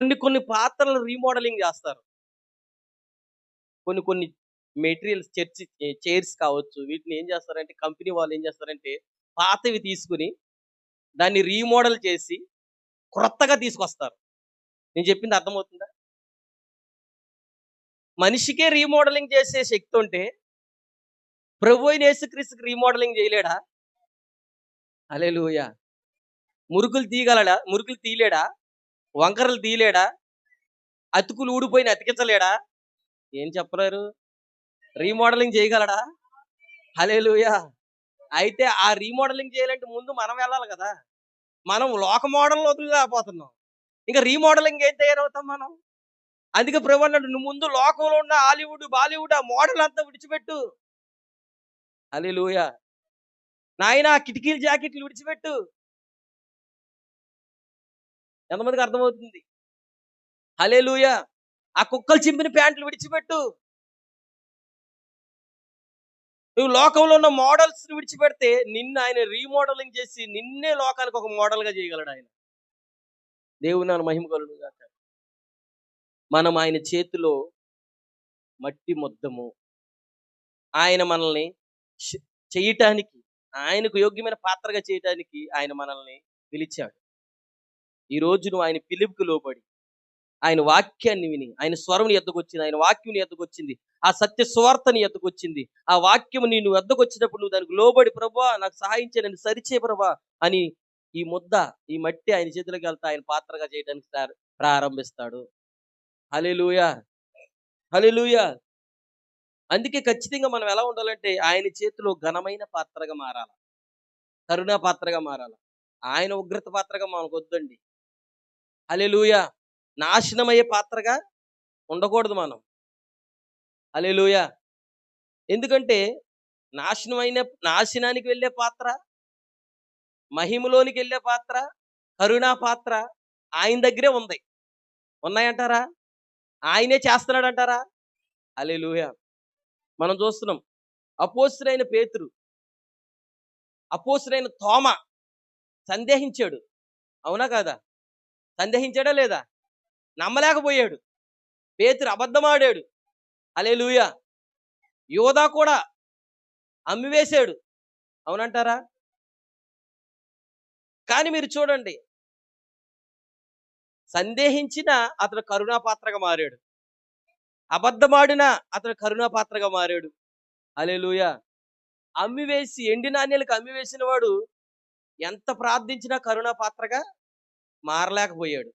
కొన్ని పాత్రలు రీమోడలింగ్ జేస్తారు. కొన్ని మెటీరియల్స్ చైర్స్ కావచ్చు. వీటిని ఏం జేస్తారంటే కంపెనీ వాళ్ళు ఏం జేస్తారంటే పాతవి తీసుకొని దాన్ని రీమోడల్ చేసి క్రొత్తగా తీసుకొస్తారు. నేను చెప్పింది అర్థమవుతుందా? మనిషికే రీమోడలింగ్ చేసే శక్తుంటే ప్రభువైన యేసుక్రీస్తుకి రీమోడలింగ్ జేయలేడా? హల్లెలూయా! మురుకులు తీయగలడా? మురుకులు తీయలేడా? వంకరలు తీయలేడా? అతుకులు ఊడిపోయిన అతికించలేడా? ఏం చెప్పలేరు? రీమోడలింగ్ చేయగలడా? హల్లెలూయా! అయితే ఆ రీమోడలింగ్ చేయాలంటే ముందు మనం వెళ్ళాలి గదా! మనం లోక మోడల్‌ని వదలలేకపోతున్నాం. ఇంక రీమోడలింగ్ ఏం తయారవుతాం మనం? అందుకే ప్రభువన్నాడు, "నువ్వు ముందు లోకంలో ఉన్న హాలీవుడ్, బాలీవుడ్ ఆ మోడల్ అంతా విడిచిపెట్టు." హల్లెలూయా! నాయనా కిటికీల జాకెట్లు విడిచిపెట్టు. ఎంతమందికి అర్థమవుతుంది? హల్లెలూయా! ఆ కుక్కలు చింపిన ప్యాంట్లు విడిచిపెట్టు. నువ్వు లోకంలో ఉన్న మోడల్స్‌ని విడిచిపెడితే నిన్ను ఆయన రీమోడలింగ్ చేసి నిన్నే లోకానికి ఒక మోడల్‌గా చేయగలడాయన. దేవుని నామమున మహిమ కలుగును గాక. మనం ఆయన చేతిలో మట్టి ముద్దము. ఆయన మనల్ని ష్ చేయటానికి, ఆయనకు యోగ్యమైన పాత్రగా చేయటానికి ఆయన మనల్ని పిలిచాడు. ఈరోజు నువ్వు ఆయన పిలుపుకి లోబడి, ఆయన వాక్యాన్ని విని, ఆయన స్వరం నీ యొద్దకొచ్చింది. ఆయన వాక్యం నీ యొద్దకొచ్చింది. ఆ సత్య సువార్త నీ యొద్దకొచ్చింది. ఆ వాక్యము నీ వద్దకొచ్చినప్పుడు నువ్వు దానికి లోబడి, ప్రభువా నాకు సహాయం చేయి, నన్ను సరిచేయి ప్రభువా అని ఈ ముద్ద, ఈ మట్టి ఆయన చేతిలోకెళ్తే ఆయన పాత్రగా చేయడానికి ప్రారంభిస్తాడు. హల్లెలూయా! హల్లెలూయా! అందుకే ఖచ్చితంగా మనం ఎలా ఉండాలంటే ఆయన చేతిలో ఘనమైన పాత్రగా మారాల. కరుణా పాత్రగా మారాల. ఆయన ఉగ్రత పాత్రగా మనకొద్దండి. హల్లెలూయా! నాశనమయ్యే పాత్రగా ఉండకూడదు మనం. హల్లెలూయా! ఎందుకంటే నాశనానికి వెళ్ళే పాత్ర, మహిమలోనికెళ్ళే పాత్ర, కరుణా పాత్ర ఆయన దగ్గరే ఉంది. ఉన్నాయంటారా? ఆయనే చేస్తున్నాడంటారా? హల్లెలూయా! మనం చూస్తున్నాం. అపోస్తలుడైన పేతురు, అపోస్తలుడైన తోమ సందేహించాడు. అవునా కాదా? సందేహించాడా లేదా? నమ్మలేకపోయాడు. పేతురు అబద్ధమాడాడు. హల్లెలూయా! యోధా కూడా అమ్మివేశాడు. అవునంటారా? కానీ మీరు చూడండి, సందేహించినా అతడు కరుణా పాత్రగా మారాడు. అబద్ధమాడినా అతడు కరుణా పాత్రగా మారాడు. హల్లెలూయా! ఎండి నాణేలకు అమ్మివేసిన వాడు ఎంత ప్రార్థించినా కరుణా పాత్రగా మారలేకపోయాడు.